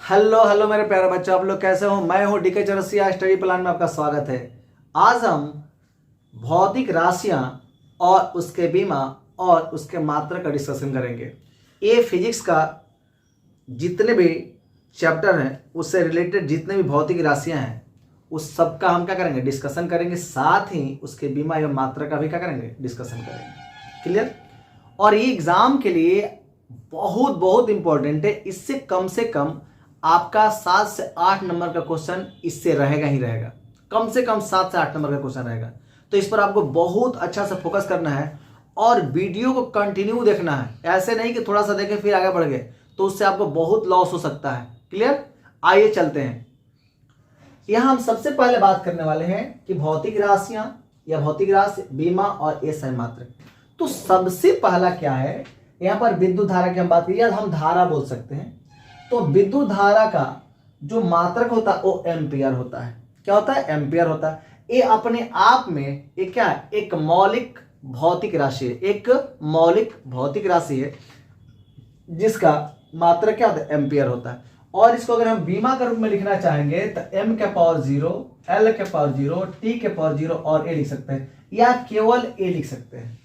Hello hello मेरे प्यारे बच्चों, आप लोग कैसे हो। मैं हूं डीके चौरसिया। स्टडी प्लान में आपका स्वागत है। आज हम भौतिक राशियां और उसके बीमा और उसके मात्रा का डिस्कशन करेंगे। ये फिजिक्स का जितने भी चैप्टर हैं उससे रिलेटेड जितने भी भौतिक राशियां हैं उस सब का हम क्या करेंगे, डिस्कशन करेंगे। साथ ही उसके बीमा एवं मात्रा का भी क्या करेंगे, डिस्कशन करेंगे। क्लियर। और ये एग्जाम के लिए बहुत बहुत इंपॉर्टेंट है। इससे कम आपका 7 से 8 नंबर का क्वेश्चन इससे रहेगा ही रहेगा। कम से कम 7 से 8 नंबर का क्वेश्चन रहेगा। तो इस पर आपको बहुत अच्छा से फोकस करना है और वीडियो को कंटिन्यू देखना है। ऐसे नहीं कि थोड़ा सा देखें फिर आगे बढ़ गए, तो उससे आपको बहुत लॉस हो सकता है। क्लियर। आइए चलते हैं। यहां हम सबसे पहले बात करने वाले हैं कि भौतिक राशियां या भौतिक राशि, बीमा और एसआई मात्रक। तो सबसे पहला क्या है, यहां पर विद्युत धारा की हम बात करें या हम धारा बोल सकते हैं। तो विद्युत धारा का जो मात्रक होता है वो एम्पियर होता है। क्या होता है? एम्पियर होता है। ये अपने आप में एक क्या है, एक मौलिक भौतिक राशि है। एक मौलिक भौतिक राशि है जिसका मात्रक क्या होता है, एम्पियर होता है। और इसको अगर हम बीमा के रूप में लिखना चाहेंगे तो m के पावर 0, l के पावर 0, t के पावर 0 और a लिख सकते हैं, या केवल a लिख सकते हैं।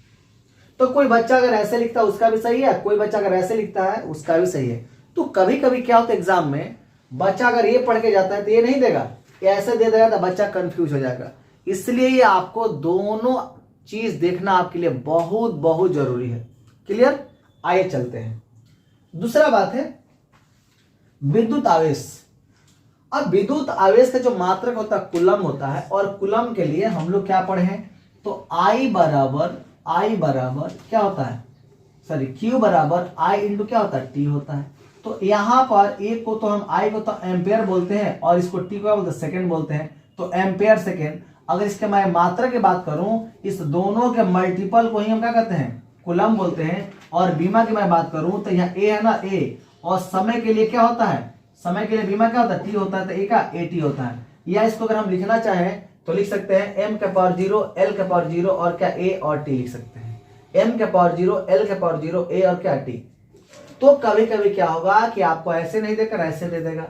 तो कोई बच्चा अगर ऐसे लिखता है उसका भी सही है, कोई बच्चा अगर ऐसे लिखता है उसका भी सही है। तो कभी कभी क्या होता है, एग्जाम में बच्चा अगर ये पढ़ के जाता है तो ये नहीं देगा, ये ऐसे दे देगा तो बच्चा कंफ्यूज हो जाएगा। इसलिए ये आपको दोनों चीज देखना आपके लिए बहुत बहुत जरूरी है। क्लियर। आइए चलते हैं। दूसरा बात है विद्युत आवेश। अब विद्युत आवेश का जो मात्रक होता है कूलम होता है, और कूलम के लिए हम लोग क्या पढ़े हैं, तो I बराबर क्या होता है, सॉरी Q बराबर I इंटू क्या होता है, T होता है। तो यहां पर एक को तो हम I को तो एम्पेयर बोलते हैं और इसको T को क्या बोलते हैं, सेकेंड बोलते हैं। तो एम्पेयर सेकेंड। अगर इसके मैं मात्रा की बात करूं, इस दोनों के मल्टीपल को ही हम क्या कहते हैं, कूलम बोलते हैं। और बीमा की मैं बात करूं तो यहाँ A है ना, A, और समय के लिए क्या होता है, समय के लिए बीमा क्या होता है, T होता है, तो A का AT होता है। या इसको अगर हम लिखना चाहें तो लिख सकते हैं m के पावर 0, l के पावर 0 और क्या a और t लिख सकते हैं। m के पावर 0, l के पावर 0, a और क्या t। तो कभी कभी क्या होगा कि आपको ऐसे नहीं देकर ऐसे दे देगा,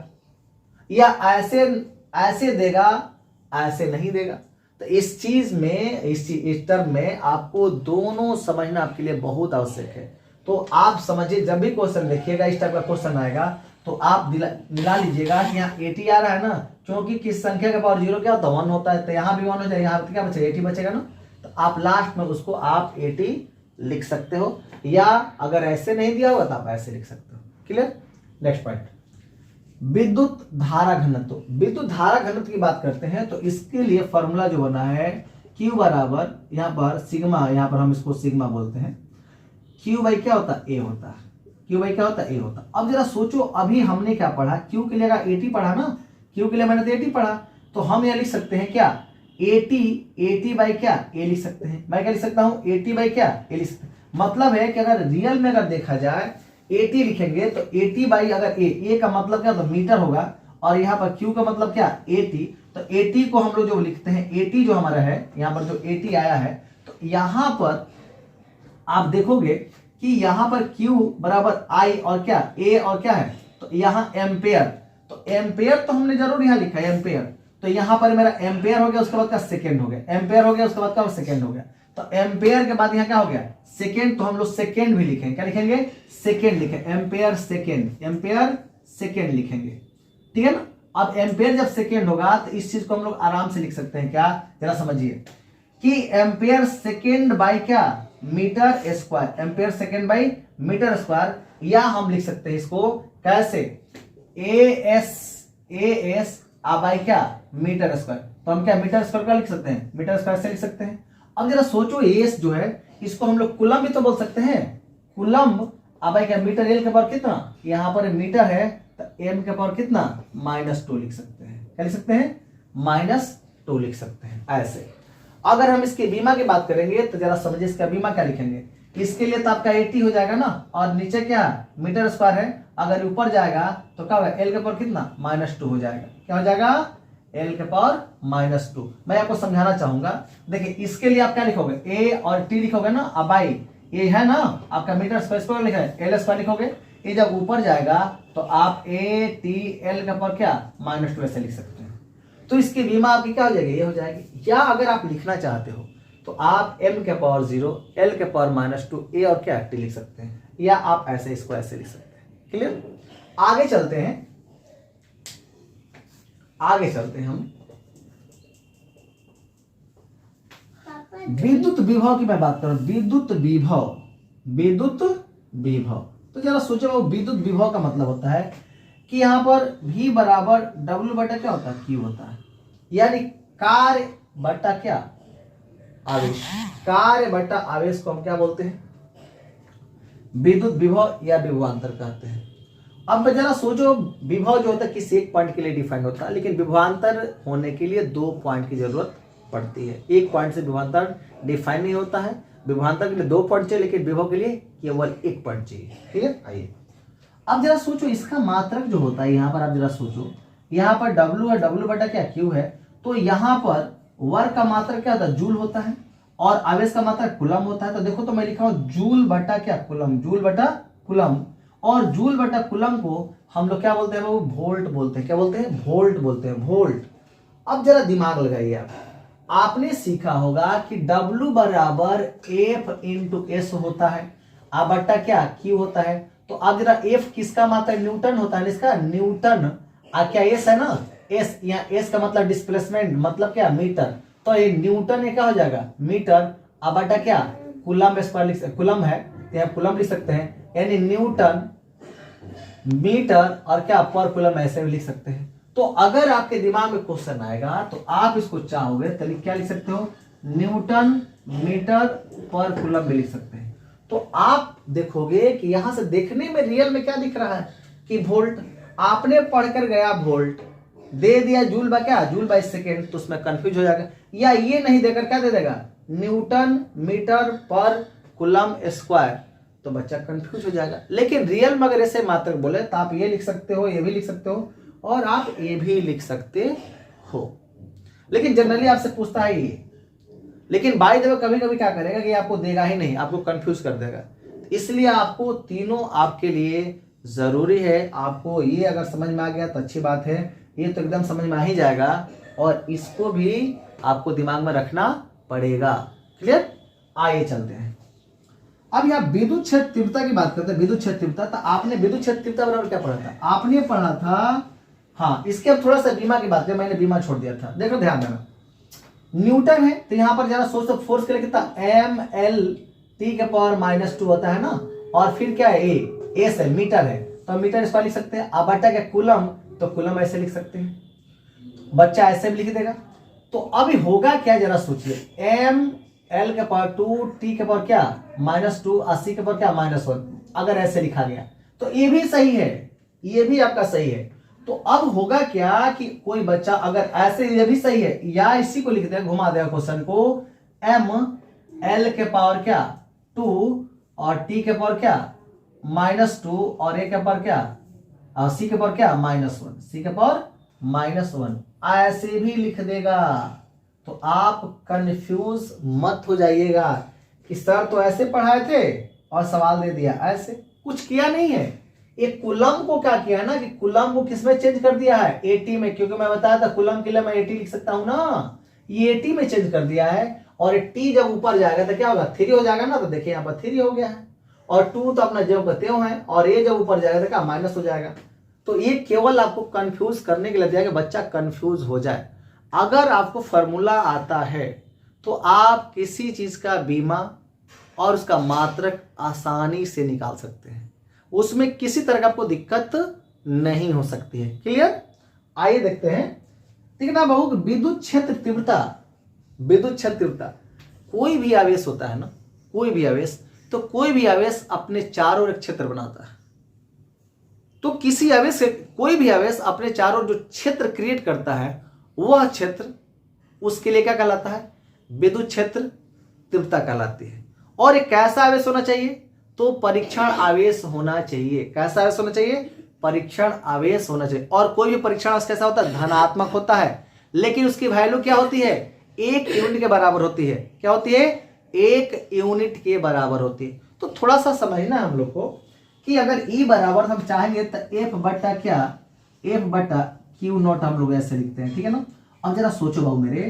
या ऐसे ऐसे देगा ऐसे नहीं देगा। तो इस चीज में, इस टर्म में आपको दोनों समझना आपके लिए बहुत आवश्यक है। तो आप समझिए, जब भी क्वेश्चन लिखिएगा, इस टाइप का क्वेश्चन आएगा तो आप मिला लीजिएगा कि यहाँ 80 आ रहा है ना, क्योंकि किस संख्या का पावर 0 क्या होता है, 1 होता है। तो यहाँ भी 1 हो जाए, यहाँ क्या बचेगा, 80 बचेगा ना। तो आप लास्ट में उसको आप 80 लिख सकते हो, या अगर ऐसे नहीं दिया होगा तो आप ऐसे लिख सकते हो। क्लियर। नेक्स्ट पॉइंट, विद्युत धारा घनत्व। विद्युत धारा घनत्व की बात करते हैं तो इसके लिए फॉर्मूला जो बना है Q बराबर यहाँ पर सिग्मा, यहाँ पर हम इसको सिग्मा बोलते हैं। Q बाई क्या होता है, A होता है। Q बाई क्या होता है, A होता है। अब जरा सोचो, अभी हमने क्या पढ़ा, Q के लिए अगर 80 पढ़ा ना, Q के लिए मैंने तो 80 पढ़ा, तो हम यह लिख सकते हैं क्या, 80 बाई क्या, A लिख सकते हैं। मैं क्या लिख सकता हूँ, 80 बाई क्या, A लिख सकते हैं। मतलब है कि अगर रियल में अगर देखा जाए 80 लिखेंगे तो 80 बाई अगर A का मतलब क्या होता है, मीटर होगा, और यहाँ पर Q का मतलब क्या, 80। तो 80 को हम लोग जो लिखते हैं, 80 जो हमारा है, यहाँ पर जो 80 आया है, तो यहाँ पर आप देखोगे कि यहाँ पर Q बराबर I और क्या, A और क्या है, तो यहाँ एम्पेयर। तो एम्पेयर तो हमने जरूर यहाँ लिखा है एम्पेयर। तो यहाँ पर मेरा एम्पेयर हो गया, उसके बाद का सेकेंड हो गया, एम्पेयर हो गया, उसके बाद का सेकेंड हो गया। तो एम्पेयर के बाद यहाँ क्या हो गया, सेकेंड। तो हम लोग सेकेंड भी लिखेंगे, क्या लिखेंगे, सेकेंड लिखेंगे, एम्पेयर सेकेंड, एम्पेयर सेकेंड लिखेंगे। ठीक है ना। अब एम्पेयर जब सेकेंड होगा तो इस चीज को हम लोग आराम से लिख सकते हैं। क्या, जरा समझिए कि एम्पेयर सेकेंड बाई क्या, metre square, ampere second by metre square. या हम लिख सकते हैं इसको कैसे, एस बाई क्या, मीटर स्क्वायर। तो हम क्या मीटर स्क्वायर का लिख सकते हैं, मीटर स्क्वायर से लिख सकते हैं। अब जरा सोचो, एस जो है इसको हम लोग कूलम भी तो बोल सकते हैं। कूलम बाई क्या, मीटर, एल के पावर कितना, यहाँ पर मीटर है तो एम के पावर कितना, -2 लिख सकते हैं। क्या लिख सकते हैं, -2 लिख सकते हैं ऐसे। अगर हम इसके बीमा की बात करेंगे तो जरा समझिए, इसका बीमा क्या लिखेंगे। इसके लिए तो आपका 80 हो जाएगा ना, और नीचे क्या मीटर स्क्वायर है, अगर ऊपर जाएगा तो क्या होगा, एल के पावर कितना, -2 हो जाएगा। क्या हो जाएगा, एल के पावर -2। मैं आपको समझाना चाहूंगा, देखिए इसके लिए आप क्या लिखोगे, ए और टी लिखोगे ना, अब बाई ए है ना आपका मीटर स्क्वायर, लिखा है एल स्क्वायर लिखोगे। ये जब ऊपर जाएगा तो आप ATL का पावर क्या -2 ऐसे लिख सकते हैं। तो इसकी बीमा आपकी क्या हो जाएगी, ये हो जाएगी। या अगर आप लिखना चाहते हो तो आप m के पावर 0 L के पावर -2 A और क्या T लिख सकते हैं, या आप ऐसे इसको ऐसे लिख सकते हैं। क्लियर। आगे चलते हैं, आगे चलते हैं हम विद्युत विभव की मैं बात कर रहा हूं। विद्युत विभव, विद्युत विभव। तो जरा सोचो, वो विद्युत विभव का मतलब होता है कि यहां पर V बराबर W बटा क्या होता है, Q होता है, यानी कार्य बटा क्या आवेश। कार्य बटा आवेश को हम क्या बोलते हैं, विद्युत विभव या विभवांतर कहते हैं। अब जरा सोचो, विभव जो होता है किसी एक पॉइंट के लिए डिफाइन होता है, लेकिन विभवांतर होने के लिए 2 पॉइंट की जरूरत पड़ती है। एक पॉइंट से विभवांतर डिफाइन नहीं होता है। विभवांतर के लिए 2 पॉइंट चाहिए, लेकिन विभव के लिए केवल 1 पॉइंट चाहिए। ठीक है। आइए अब जरा सोचो, इसका मात्रक जो होता है यहाँ पर, आप जरा सोचो, यहाँ पर W है, W बटा क्या Q है, तो यहाँ पर वर्ग का मात्रक क्या होता है, जूल होता है, और आवेश का मात्रक कूलम होता है। तो देखो, तो मैं लिखा हूं जूल बटा क्या कूलम, जूल बटा कूलम। और जूल बटा कूलम को हम लोग क्या बोलते हैं, वो वोल्ट बोलते हैं। क्या बोलते हैं, वोल्ट बोलते हैं, वोल्ट। अब जरा दिमाग लगाइए आप, आपने सीखा होगा कि W बराबर F इंटू S होता है, आ बटा क्या Q होता है। तो अब जरा F किसका मात्रक, न्यूटन होता है इसका, न्यूटन। क्या S है ना, S, यहाँ S का मतलब डिस्प्लेसमेंट, मतलब क्या मीटर। तो ये न्यूटन ये क्या हो जाएगा, मीटर। अब बटा क्या कूलम स्क्वायर लिख सकते, कूलम है तो यहाँ कूलम लिख सकते हैं, यानी न्यूटन मीटर और क्या पर कूलम ऐसे भी लिख सकते हैं। तो अगर आपके दिमाग में क्वेश्चन आएगा तो आप इसको चाहोगे तो क्या लिख सकते हो, न्यूटन मीटर पर कूलम भी लिख सकते हैं। तो आप देखोगे कि यहां से देखने में रियल में क्या दिख रहा है कि वोल्ट। आपने पढ़कर गया वोल्ट, दे दिया जूल बा क्या, जूल बाई सेकेंड, तो उसमें कंफ्यूज हो जाएगा। या ये नहीं देकर क्या दे देगा, न्यूटन मीटर पर कूलम स्क्वायर, तो बच्चा कंफ्यूज हो जाएगा। लेकिन रियल में अगर ऐसे मात्रक बोले तो आप ये लिख सकते हो, ये भी लिख सकते हो, और आप ये भी लिख सकते हो। लेकिन जनरली आपसे पूछता है ये, लेकिन बाय द वे कभी कभी क्या करेगा कि आपको देगा ही नहीं, आपको कंफ्यूज कर देगा। इसलिए आपको तीनों आपके लिए जरूरी है। आपको ये अगर समझ में आ गया तो अच्छी बात है, ये तो एकदम समझ में आ ही जाएगा, और इसको भी आपको दिमाग में रखना पड़ेगा। क्लियर। आइए चलते हैं अब यहाँ विद्युत क्षेत्र तीव्रता की बात करते हैं। विद्युत क्षेत्र तीव्रता, तो आपने विद्युत क्षेत्र तीव्रता बराबर क्या पढ़ा था, आपने पढ़ा था, हाँ इसके अब थोड़ा सा बीमा की बात करें, मैंने बीमा छोड़ दिया था। देखो ध्यान देना, न्यूटन है तो यहाँ पर जरा सोच, फोर्स के लिए कितना ML T के पावर -2 होता है ना, और फिर क्या है A, S है, मीटर है, तो मीटर इस पर लिख सकते हैं। अब बटा क्या कूलम, तो कूलम ऐसे लिख सकते हैं, बच्चा ऐसे भी लिख देगा। तो अभी होगा क्या, जरा सोचिए, ML के पावर 2 T के पावर क्या -2 और C के पावर क्या -1, अगर ऐसे लिखा गया तो ये भी सही है, ये भी आपका सही है। तो अब होगा क्या कि कोई बच्चा अगर ऐसे, ये भी सही है, या इसी को लिख देगा, घुमा देगा क्वेश्चन को, ML के पावर क्या 2 और T के पावर क्या -2 और A के पावर क्या, C के पावर क्या -1, C के पावर -1, ऐसे भी लिख देगा। तो आप कंफ्यूज मत हो जाइएगा कि सर तो ऐसे पढ़ाए थे और सवाल दे दिया, ऐसे कुछ किया नहीं है। एक कूलम को क्या किया ना कि कूलम को किसमें चेंज कर दिया है, AT में, क्योंकि मैं बताया था कूलम के लिए मैं AT लिख सकता हूं ना, ये AT में चेंज कर दिया है। और T जब ऊपर जाएगा तो क्या होगा, 3 हो जाएगा ना, तो देखिए यहाँ पर 3 हो गया है, और 2 तो अपना जो त्यों है, और A जब ऊपर जाएगा तो क्या माइनस हो जाएगा। तो ये केवल आपको कंफ्यूज करने के लिए दिया कि बच्चा कंफ्यूज हो जाए। अगर आपको फॉर्मूला आता है तो आप किसी चीज का बीमा और उसका मात्रक आसानी से निकाल सकते हैं, उसमें किसी तरह का आपको दिक्कत नहीं हो सकती है। क्लियर। आइए देखते हैं, देखना बहु विद्युत क्षेत्र तीव्रता, विद्युत क्षेत्र तीव्रता, कोई भी आवेश होता है ना, कोई भी आवेश, तो कोई भी आवेश अपने चारों ओर एक क्षेत्र बनाता है। तो किसी आवेश से, कोई भी आवेश अपने चारों जो क्षेत्र क्रिएट करता है, वह क्षेत्र उसके लिए क्या कहलाता है, विद्युत क्षेत्र तीव्रता कहलाती है। और एक कैसा आवेश होना चाहिए, तो परीक्षण आवेश होना चाहिए। कैसा आवेश होना चाहिए, परीक्षण आवेश होना चाहिए। और कोई भी परीक्षण आवेश कैसा होता है, धनात्मक होता है, लेकिन उसकी वैल्यू क्या होती है, 1 यूनिट के बराबर होती है। क्या होती है, 1 यूनिट के बराबर होती है। तो थोड़ा सा समझना हम लोग को कि अगर E बराबर हम चाहेंगे तो F बटा क्या, F बटा क्यू नॉट हम लोग ऐसे लिखते हैं, ठीक है ना। अब जरा सोचो बाबू मेरे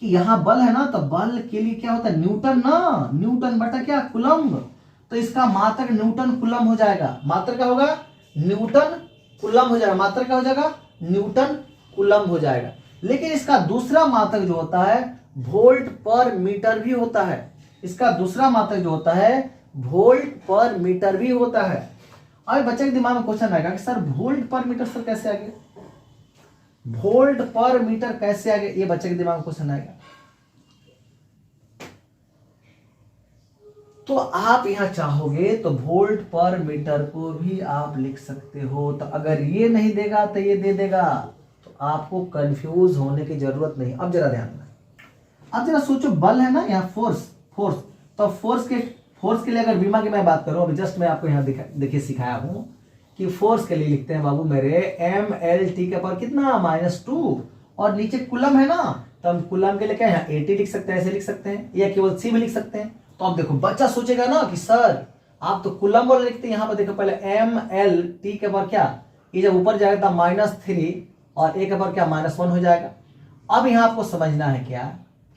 कि यहाँ बल है ना, तो बल के लिए क्या होता है, न्यूटन ना, न्यूटन बटा क्या, कूलम्ब। तो इसका मात्रक न्यूटन कूलम्ब हो जाएगा, मात्रक क्या होगा, न्यूटन कूलम्ब हो जाएगा, मात्रक क्या हो जाएगा, न्यूटन कूलम्ब हो जाएगा। लेकिन इसका दूसरा मात्रक जो होता है वोल्ट पर मीटर भी होता है, इसका दूसरा मात्रक जो होता है वोल्ट पर मीटर भी होता है। अब बच्चे के दिमाग में क्वेश्चन आएगा कि सर वोल्ट पर मीटर सर कैसे आ गया, वोल्ट पर मीटर कैसे आ गया, ये बच्चे के दिमाग में क्वेश्चन आएगा। तो आप यहां चाहोगे तो वोल्ट पर मीटर को भी आप लिख सकते हो। तो अगर ये नहीं देगा तो ये दे देगा, तो आपको कंफ्यूज होने की जरूरत नहीं। अब जरा ध्यान देना, अब जरा सोचो बल है ना यहाँ, फोर्स, तो फोर्स के लिए अगर बीमा की मैं बात करूं, अभी जस्ट मैं आपको यहाँ देखिए सिखाया हूं कि फोर्स के लिए लिखते हैं बाबू मेरे MLT के पर कितना -2, और नीचे कूलम है ना, तो हम कूलम के लिए क्या है AT लिख सकते हैं, ऐसे लिख सकते हैं, या केवल C भी लिख सकते हैं। तो अब देखो बच्चा सोचेगा ना कि सर आप तो कूलम वाला लिखते हैं, यहाँ पर देखो पहले MLT के पर क्या, ये जब ऊपर जाएगा तो -3 और A के पर क्या -1 हो जाएगा। अब यहाँ आपको समझना है क्या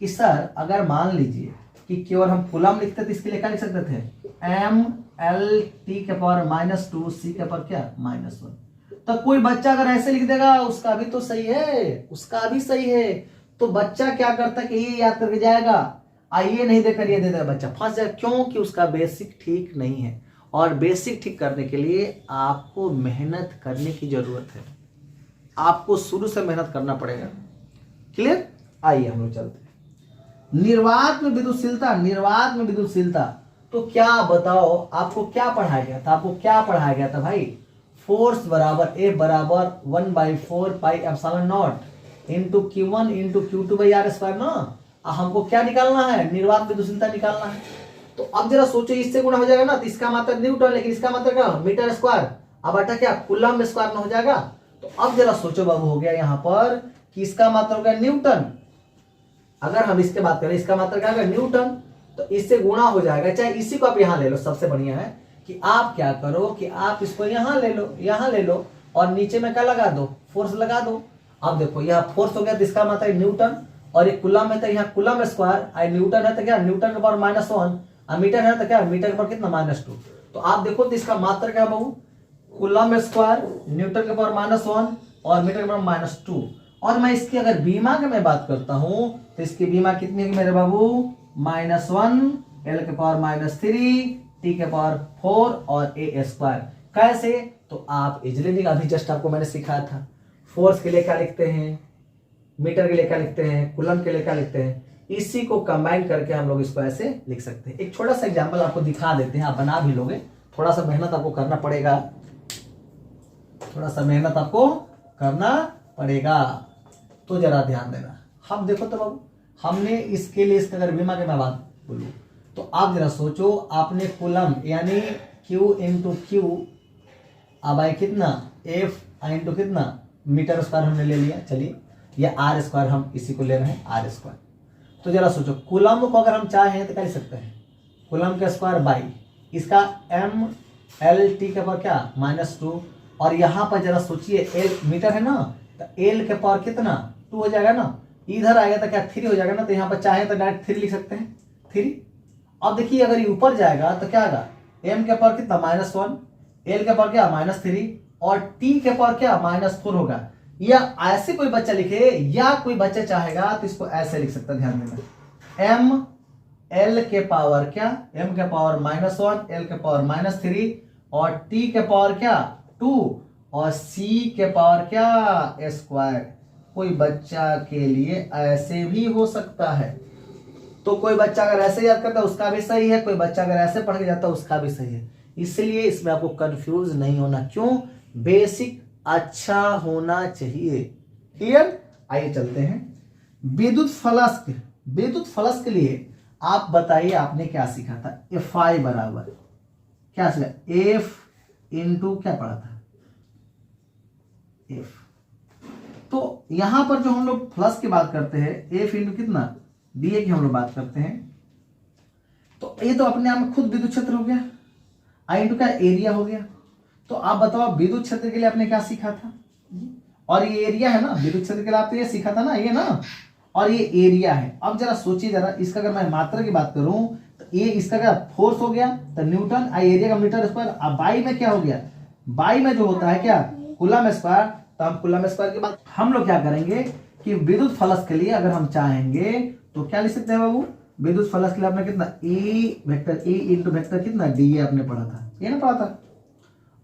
कि सर अगर मान लीजिए कि केवल हम कूलम लिखते तो इसके लिए क्या लिख सकते थे, MLT के पावर -2, C के पावर क्या -1। तो कोई बच्चा अगर ऐसे लिख देगा उसका भी तो सही है, उसका भी सही है। तो बच्चा क्या करता है कि ये याद करके जाएगा, आइए नहीं देकर ये दे देगा, बच्चा फंस जाएगा, क्योंकि उसका बेसिक ठीक नहीं है। और बेसिक ठीक करने के लिए आपको मेहनत करने की जरूरत है, आपको शुरू से मेहनत करना पड़ेगा। क्लियर, आइए हम लोग चलते हैं। निर्वात में विद्युतशीलता, निर्वात में विद्युतशीलता, तो क्या बताओ आपको क्या पढ़ाया गया था, आपको क्या पढ़ाया गया था भाई, फोर्स बराबर F बराबर 1/4 pi epsilon not into Q1 into Q2/R² ना। हमको क्या निकालना है, निर्वात विद्युतशीलता निकालना है। तो अब जरा सोचो, इससे गुणा हो जाएगा ना, तो इसका मात्रक न्यूटन, लेकिन इसका मात्रक क्या, मीटर स्क्वायर, अब बटा क्या कूलम्ब स्क्वायर में हो जाएगा। तो अब जरा सोचो बाबू, हो गया यहाँ पर कि इसका मात्रक हो गया न्यूटन, अगर हम इसके बात करें इसका मात्रक क्या होगा न्यूटन, तो इससे गुणा हो जाएगा। चाहे इसी को आप यहाँ ले लो, सबसे बढ़िया है कि आप क्या करो कि आप इसको यहाँ ले लो, यहाँ ले लो, और नीचे में क्या लगा दो, फोर्स लगा दो। अब देखो यहाँ फोर्स हो गया तो इसका मात्रक न्यूटन, और एक कूलम है तो यहाँ कूलम स्क्वायर, न्यूटन है तो क्या न्यूटन के पावर -1, और मीटर है तो क्या मीटर के पावर कितना -2। तो आप देखो तो इसका मात्रक क्या बाबू, कूलम स्क्वायर, न्यूटन के पावर -1 और मीटर के पावर -2। और मैं इसकी अगर बीमा की मैं बात करता हूं तो इसकी बीमा कितनी है मेरे बाबू, -1, L के पावर -3, T के पावर 4 और A²। कैसे, तो आप इजली, अभी जस्ट आपको मैंने सिखाया था, फोर्स के लिए क्या लिखते हैं, मीटर के लिए क्या लिखते हैं, कूलम के लिए क्या लिखते हैं, इसी को कंबाइन करके हम लोग इसको ऐसे लिख सकते हैं। एक छोटा सा एग्जांपल आपको दिखा देते हैं, आप बना भी लोगे, थोड़ा सा मेहनत आपको करना पड़ेगा, थोड़ा सा मेहनत आपको करना पड़ेगा। तो जरा ध्यान देना, हम देखो तो बाबू हमने इसके लिए इसका अगर बीमा की मैं बात बोलूं तो आप जरा सोचो, आपने कूलम यानी Q इंटू Q, अब आए कितना F इंटू कितना मीटर स्क्वायर हमने ले लिया, चलिए, या R² हम इसी को ले रहे हैं R²। तो जरा सोचो कूलम को अगर हम चाहें तो कर सकते हैं, कूलम का स्क्वायर बाई इसका MLT के पावर क्या -2, और यहाँ पर जरा सोचिए L मीटर है ना, तो L के पावर कितना 2 हो जाएगा ना, इधर आएगा तो क्या 3 हो जाएगा ना, तो यहाँ पर चाहे तो डायरेक्ट 3 लिख सकते हैं 3। अब देखिए अगर ये ऊपर जाएगा तो क्या आएगा, M के पावर कितना -1, L के पावर क्या -3 और T के पावर क्या -4 होगा। या ऐसे कोई बच्चा लिखे, या कोई बच्चा चाहेगा तो इसको ऐसे लिख सकता है, ध्यान देना, M L के पावर क्या, M के पावर -1, L के पावर -3 और T के पावर क्या 2 और C के पावर क्या स्क्वायर। कोई बच्चा के लिए ऐसे भी हो सकता है। तो कोई बच्चा अगर ऐसे याद करता है उसका भी सही है, कोई बच्चा अगर ऐसे पढ़ के जाता है उसका भी सही है। इसलिए इसमें आपको कंफ्यूज नहीं होना, क्यों, बेसिक अच्छा होना चाहिए। क्लियर, आइए चलते हैं विद्युत फलक। विद्युत फलक के लिए आप बताइए आपने क्या सीखा था, Fi बराबर क्या सीखा, F इंटू क्या पढ़ा था F। तो यहां पर जो हम लोग प्लस की बात करते हैं F इंटू कितना DA की हम लोग बात करते हैं, तो ये तो अपने आप में खुद विद्युत क्षेत्र हो गया, I इंटू क्या एरिया हो गया, तो आप बताओ विद्युत क्षेत्र के लिए आपने क्या सीखा था, और ये एरिया है ना, विद्युत क्षेत्र के लिए आपने ये सीखा था ना, ये ना, और ये एरिया है। अब जरा सोचिए जरा, इसका अगर मैं मात्रा की बात करूं तो ये इसका क्या फोर्स हो गया, तो न्यूटन, एरिया का मीटर स्क्वायर। अब बाई में क्या हो गया, बाई में जो होता है क्या, कूलम स्क्वायर। तो हम कूलम स्क्वायर की बात हम लोग क्या करेंगे कि विद्युत फलक के लिए अगर हम चाहेंगे तो क्या लिख सकते हैं बाबू, विद्युत फलक के लिए आपने कितना E vector, E into vector कितना डी, ये आपने पढ़ा था, ये ना पढ़ा था।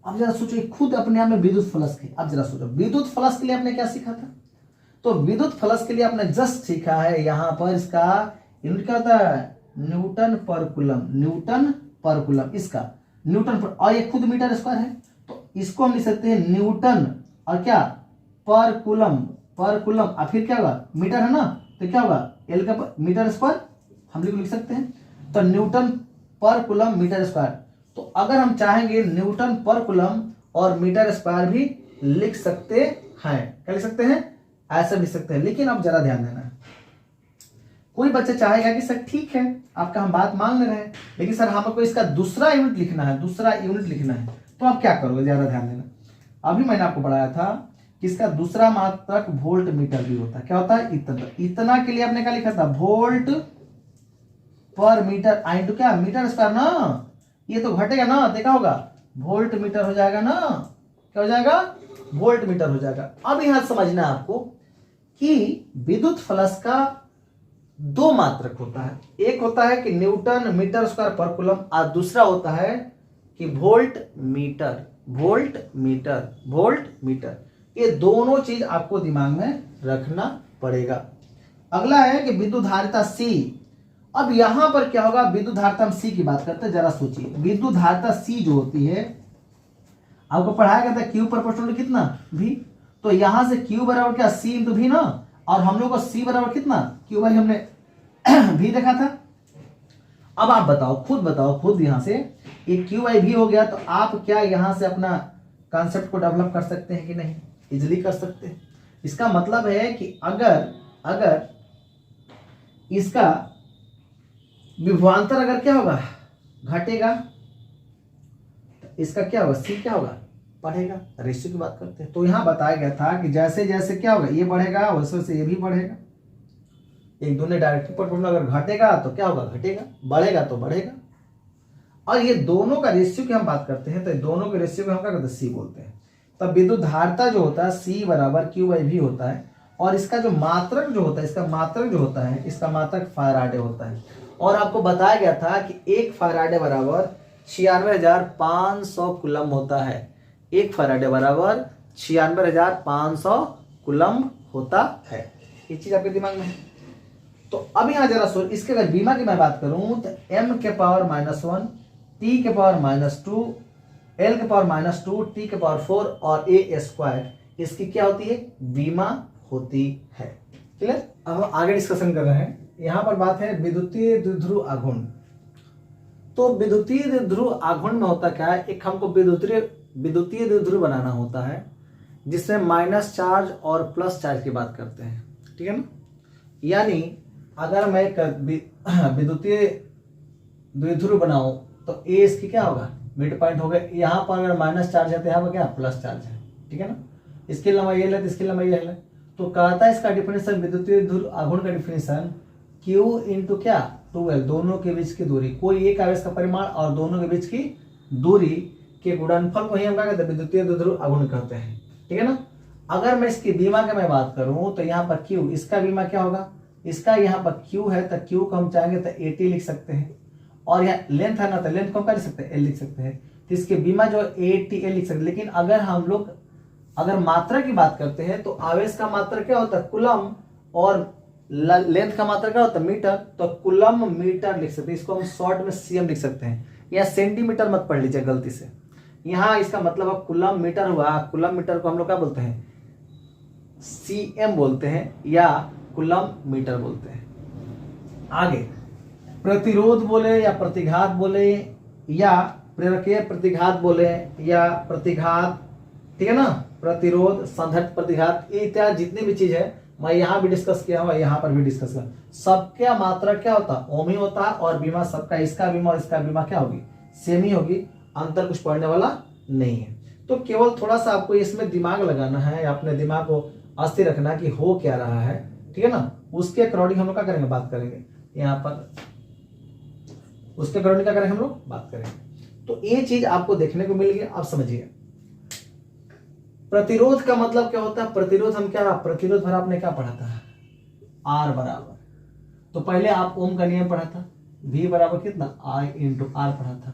अब जरा सोचो खुद अपने आप में विद्युत फलक के, अब जरा सोचो विद्युत फलक के लिए आपने क्या सीखा था, तो विद्युत फलक के लिए आपने जस्ट सीखा है यहां पर इसका यूनिट क्या होता है, न्यूटन पर कूलम, न्यूटन पर कूलम, इसका न्यूटन पर, और ये खुद मीटर स्क्वायर है तो इसको हम लिख सकते हैं न्यूटन और क्या पर कूलम, पर कूलम, और फिर क्या होगा मीटर है ना, तो क्या होगा एल का मीटर स्क्वायर हम लिख सकते हैं, तो न्यूटन पर कूलम मीटर स्क्वायर। तो अगर हम चाहेंगे न्यूटन पर कूलम और मीटर स्क्वायर भी लिख सकते हैं, क्या लिख सकते हैं, ऐसा लिख सकते हैं। लेकिन अब जरा ध्यान देना, कोई बच्चा चाहेगा कि सर ठीक है आपका हम बात मान ले रहे हैं, लेकिन सर हमको इसका दूसरा यूनिट लिखना है, दूसरा यूनिट लिखना है, तो आप क्या करोगे, ज्यादा ध्यान देना। अभी मैंने आपको पढ़ाया था कि इसका दूसरा मात्रक वोल्ट मीटर भी होता है, क्या होता है इतना, इतना के लिए आपने क्या लिखा था, वोल्ट पर मीटर इंटू क्या मीटर स्क्वायर ना, ये तो घटेगा ना, देखा होगा वोल्ट मीटर हो जाएगा ना, क्या हो जाएगा वोल्ट मीटर हो जाएगा। अब यहां समझना है आपको कि विद्युत फलक का दो मात्रक होता है, एक होता है कि न्यूटन मीटर स्क्वायर पर कूलम, और दूसरा होता है कि volt meter, volt meter, volt meter. ये दोनों चीज आपको दिमाग में रखना पड़ेगा। अगला है कि विद्युत धारिता C। अब यहां पर क्या होगा, विद्युत धारिता हम C की बात करते हैं, जरा सोचिए विद्युत धारिता C जो होती है आपको पढ़ाया गया था Q प्रोपोर्शनल टू कितना V, तो यहां से Q बराबर क्या C इंटू V ना, और हम लोग को C बराबर कितना Q बाई हमने V देखा था। अब आप बताओ खुद यहां से ये Q बाई V हो गया, तो आप क्या यहां से अपना कॉन्सेप्ट को डेवलप कर सकते हैं कि नहीं, इजिली कर सकते हैं। इसका मतलब है कि अगर इसका विभवांतर अगर क्या होगा घटेगा, तो इसका क्या होगा C क्या होगा बढ़ेगा, रेशियो की बात करते हैं। तो यहां बताया गया था कि जैसे जैसे क्या होगा ये बढ़ेगा वैसे वैसे ये भी बढ़ेगा, एक दोनों डायरेक्टली प्रोपोर्शनल, अगर घटेगा तो क्या होगा घटेगा, बढ़ेगा तो बढ़ेगा। और ये दोनों का रेशियो की हम बात करते हैं, तो दोनों के रेशियो को हम क्या करते हैं C बोलते हैं। तब विद्युत धारिता जो होता है C बराबर Q बाई V होता है, और इसका जो मात्रक जो होता है, इसका मात्रक जो होता है, इसका मात्रक फैराडे होता है। और आपको बताया गया था कि एक फैराडे बराबर 96,500 कूलम होता है, एक फैराडे बराबर 96,500 कूलम होता है, ये चीज आपके दिमाग में है। तो अब यहां जरा सोच, इसके अगर बीमा की मैं बात करूं तो m के पावर -1, t के पावर -2, l के पावर -2, t के पावर 4 और a स्क्वायर, इसकी क्या होती है बीमा होती है। क्लियर। अब हम आगे डिस्कशन कर रहे हैं, यहां पर बात है विद्युतीय द्विध्रुव आघूर्ण। तो विद्युतीय द्विध्रुव आघूर्ण में होता क्या है, एक हमको विद्युतीय द्विध्रुव बनाना होता है जिसमें माइनस चार्ज और प्लस चार्ज की बात करते हैं, ठीक है ना। यानी अगर मैं विद्युतीय द्विध्रुव बनाऊं तो ए इसकी क्या होगा मिड पॉइंट होगा, यहाँ पर अगर माइनस चार्ज है तो यहाँ पर क्या प्लस चार्ज है, ठीक है ना। इसकी लंबाई ये है, इसकी लंबाई ये है, तो कहता है इसका डिफिनेशन विद्युतीय द्विध्रुव आघूर्ण का डिफिनेशन Q इंटू क्या 2L, दोनों के बीच की दूरी, कोई एक आवेश का परिमाण और दोनों के बीच की दूरी के गुणनफल को ही हम क्या कहते हैं विद्युतीय द्विध्रुव आघूर्ण कहते हैं, ठीक है ना। अगर मैं इसकी बीमा की मैं बात करूं तो यहाँ पर Q, इसका बीमा क्या होगा, इसका यहाँ पर Q है तो Q को हम चाहेंगे तो 80 लिख सकते हैं, और यहाँ लेंथ है ना तो लेंथ को हम क्या लिख सकते हैं L लिख सकते हैं, तो इसकी बीमा जो 80L लिख सकते हैं। लेकिन अगर हम लोग अगर मात्रा की बात करते हैं तो आवेश का मात्रा क्या होता है कूलम, और लेंथ का मात्रा क्या होता है मीटर, तो कूलम मीटर लिख सकते हैं, इसको हम शॉर्ट में CM लिख सकते हैं। यहाँ सेंटीमीटर मत पढ़ लीजिए गलती से, यहाँ इसका मतलब अब कूलम मीटर हुआ, कूलम मीटर को हम लोग क्या बोलते हैं CM बोलते हैं या कूलम मीटर बोलते हैं। आगे प्रतिरोध बोले या प्रतिघात बोले या प्रेरकीय प्रतिघात बोले या प्रतिघात, ठीक है ना, प्रतिरोध संघट्ट प्रतिघात इत्यादि जितनी भी चीज है मैं यहाँ भी डिस्कस किया हुआ, यहाँ पर भी डिस्कस किया, सबका मात्रा क्या होता है ओम ही होता है, और बीमा सबका, इसका बीमा और इसका बीमा क्या होगी सेम ही होगी, अंतर कुछ पड़ने वाला नहीं है। तो केवल थोड़ा सा आपको इसमें दिमाग लगाना है, अपने दिमाग को अस्थिर रखना कि हो क्या रहा है, ठीक है ना। उसके अकॉर्डिंग हम लोग क्या करेंगे, बात करेंगे यहाँ पर, उसके अकॉर्डिंग क्या करेंगे हम लोग, बात करेंगे। तो ये चीज आपको देखने को मिल गया। अब समझिए प्रतिरोध का मतलब क्या होता है। प्रतिरोध हम क्या, प्रतिरोध भरा आपने क्या पढ़ा था, आर बराबर, तो पहले आप ओम का नियम पढ़ा था, V बराबर कितना I इंटू आर पढ़ा था।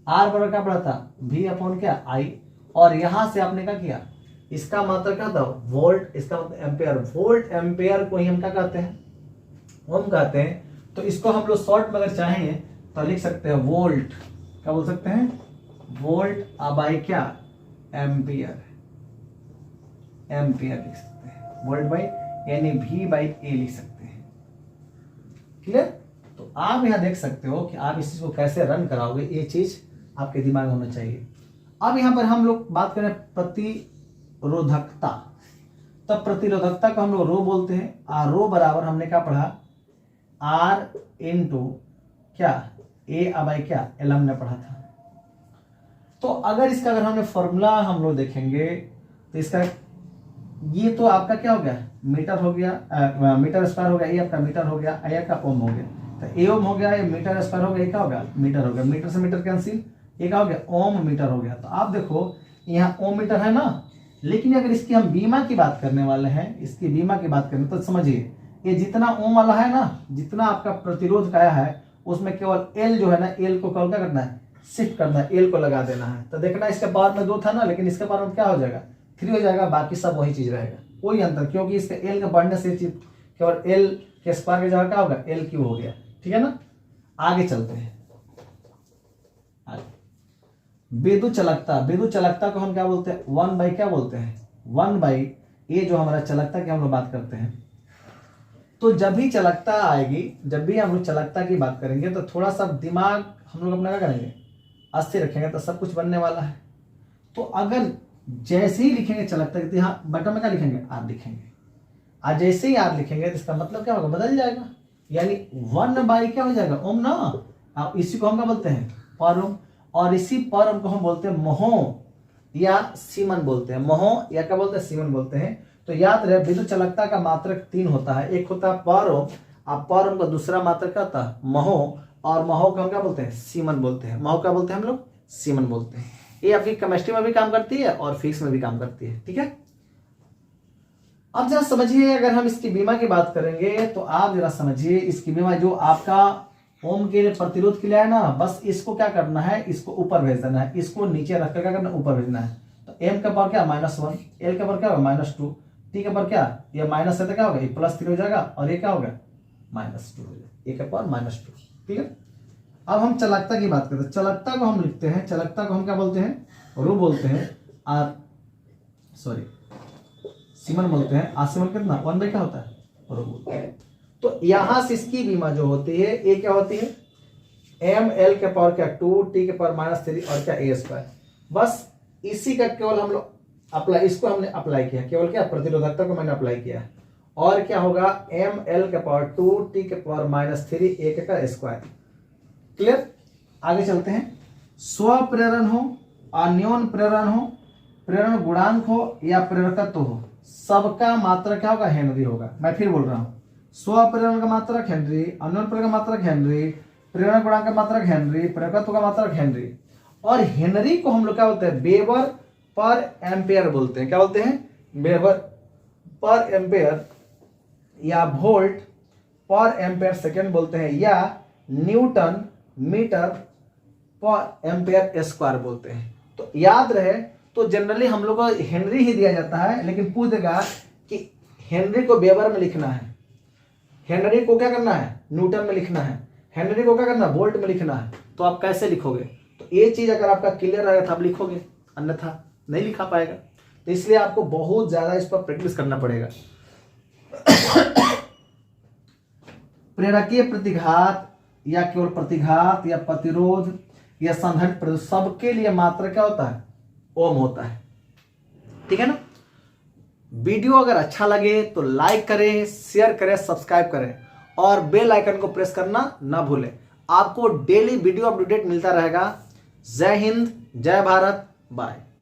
आर बराबर क्या पढ़ा था, V अपॉन क्या I, और यहां से आपने क्या किया, इसका मात्रा क्या था वोल्ट, इसका मतलब एम्पेयर। वोल्ट एम्पेयर को ही हम क्या कहते हैं, ओम कहते हैं। तो इसको हम लोग शॉर्ट में अगर चाहेंगे तो लिख सकते हैं वोल्ट, क्या बोल सकते हैं, वोल्ट बाई क्या, एम्पियर, एम्पियर लिख सकते हैं, वोल्ट बाई यानी V बाई A लिख सकते हैं। क्लियर। तो आप यहां देख सकते हो कि आप इस चीज को कैसे रन कराओगे, ये चीज आपके दिमाग में होना चाहिए। अब यहां पर हम लोग बात करें प्रतिरोधकता। तब प्रतिरोधकता को हम लोग रो बोलते हैं, और रो बराबर हमने क्या पढ़ा, R इंटू क्या A बाई क्या L हमने पढ़ा था। तो अगर इसका अगर हमने फॉर्मूला हम लोग देखेंगे तो इसका ये तो आपका क्या हो गया, मीटर हो गया, मीटर स्क्वायर हो गया, ये आपका मीटर हो गया, ये का ओम हो गया। तो ए ओम हो गया, ये मीटर स्क्वायर हो गया, ये क्या हो गया, मीटर हो गया। मीटर से मीटर कैंसिल, ये क्या हो गया, ओम मीटर हो गया। तो आप देखो यहाँ ओम मीटर है ना, लेकिन अगर इसकी हम बीमा की बात करने वाले हैं, इसकी बीमा की बात करें तो समझिए ये जितना ओम वाला है ना, जितना आपका प्रतिरोध का है, उसमें केवल एल जो है ना, एल को क्या करना है, शिफ्ट करना है, एल को लगा देना है। तो देखना इसके पावर में 2 था ना, लेकिन इसके पावर में क्या हो जाएगा, 3 हो जाएगा, बाकी सब वही चीज रहेगा, कोई अंतर, क्योंकि इसके एल के बढ़ने से केवल एल के स्क्वायर की जगह क्या होगा, एल क्यू हो गया, ठीक है ना। आगे चलते हैं, विद्युत चालकता। विद्युत चालकता को हम क्या बोलते हैं, 1 बाई क्या बोलते हैं, 1 बाई ए जो हमारा चालकता की हम लोग बात करते हैं। तो जब भी चालकता आएगी, जब भी हम लोग चालकता की बात करेंगे तो थोड़ा सा दिमाग हम लोग अपना क्या करेंगे, अस्थिर रखेंगे, तो सब कुछ बनने वाला है। तो अगर जैसे ही लिखेंगे चालकता, यहाँ बटन में क्या लिखेंगे, आर लिखेंगे, और जैसे ही आर लिखेंगे तो इसका मतलब क्या होगा, बदल जाएगा, यानी 1 बाई क्या हो जाएगा, ओम ना। अब इसी को हम क्या बोलते हैं, पर ओम, और इसी पर ओम को हम बोलते हैं महो या सीमन बोलते हैं, महो या क्या बोलते हैं, सीमन बोलते हैं। तो याद रहे विद्युत चालकता का मात्रक 3 होता है, एक होता है पर ओम, और पर ओम का दूसरा मात्रक क्या होता है, महो, और महो को हम क्या बोलते हैं, सीमन बोलते हैं। महो क्या बोलते हैं हम लोग, सीमन बोलते हैं। ये आपकी केमिस्ट्री में भी काम करती है और फिजिक्स में भी काम करती है, ठीक है। अब जरा समझिए, अगर हम इसकी बीमा की बात करेंगे तो आप जरा समझिए, इसकी बीमा जो आपका ओम के लिए प्रतिरोध के लिए है ना, बस इसको क्या करना है, इसको ऊपर भेज देना है, इसको नीचे रखकर क्या करना है, ऊपर भेजना है। तो एम का पावर क्या, -1, एल का पावर क्या होगा, -2, टी का पावर क्या, ये माइनस है तो क्या होगा, ये +3 हो जाएगा, और ये क्या होगा, -2 हो जाएगा, ए का पावर -2, ठीक है। अब हम चालकता की बात करते हैं। चालकता को हम लिखते हैं, चालकता को हम क्या बोलते हैं, रो बोलते हैं, आर सॉरी सीमन बोलते हैं। आर सीमन कितना, 1 बाई क्या होता है, रो बोलते हैं। तो यहां से इसकी बीमा जो होती है, ये क्या होती है, एम एल के पावर क्या 2, टी के पावर -3 और क्या ए स्क्वायर। बस इसी का केवल हम लोग अप्लाई, इसको हमने अप्लाई किया, केवल क्या, प्रतिरोधकता को मैंने अप्लाई किया। और क्या होगा, एम एल के पावर 2, टी के पावर -3, ए का स्क्वायर। क्लियर। आगे चलते हैं। स्व प्रेरण हो, अन्योन प्रेरण हो, प्रेरण गुणांक हो या प्रेरकत्व हो, सबका मात्रक क्या होगा, हेनरी होगा। मैं फिर बोल रहा हूं, स्व प्रेरण का मात्रक हेनरी, अन्योन प्रेरण का मात्रक हेनरी, प्रेरण गुणांक का मात्रक हेनरी, प्रेरकत्व का मात्रक हेनरी। और हेनरी को हम लोग क्या बोलते हैं, वेबर पर एम्पेयर बोलते हैं। क्या बोलते हैं, वेबर पर एम्पेयर या वोल्ट पर एम्पेयर सेकेंड बोलते हैं, या न्यूटन मीटर पर एम्पेयर स्क्वायर बोलते हैं। तो याद रहे, तो जनरली हम लोग को हेनरी ही दिया जाता है, लेकिन पूछ देगा कि हेनरी को वेबर में लिखना है, हेनरी को क्या करना है, न्यूटन में लिखना है, हेनरी को क्या करना है, वोल्ट में लिखना है। तो आप कैसे लिखोगे, तो ये चीज अगर आपका क्लियर रहेगा तो आप लिखोगे, अन्यथा नहीं लिखा पाएगा। तो इसलिए आपको बहुत ज्यादा इस पर प्रैक्टिस करना पड़ेगा। प्रेरकीय प्रतिघात या केवल प्रतिघात या प्रतिरोध या संघटन, सबके लिए मात्रा क्या होता है, ओम होता है, ठीक है ना। वीडियो अगर अच्छा लगे तो लाइक करें, शेयर करें, सब्सक्राइब करें और बेल आइकन को प्रेस करना ना भूलें। आपको डेली वीडियो अपडेट मिलता रहेगा। जय हिंद, जय भारत, बाय।